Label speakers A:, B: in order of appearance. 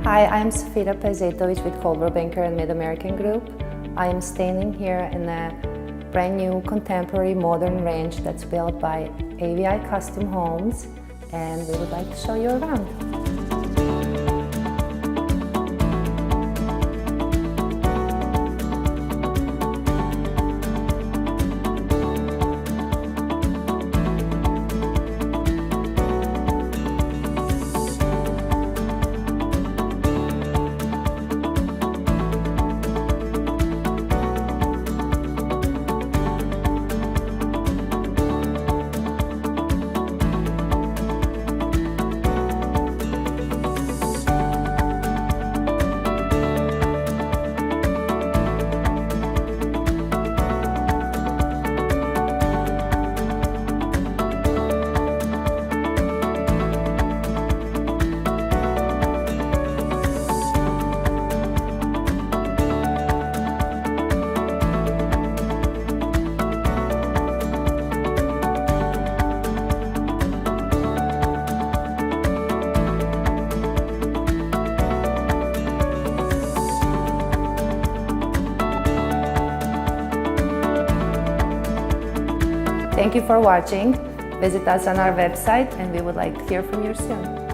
A: Hi, I'm Safeta Pajazetovic with Coldwell Banker and Mid-American Group. I am standing here in a brand new contemporary modern range that's built by AVI Custom Homes, and we would like to show you around. Thank you for watching. Visit us on our website and we would like to hear from you soon.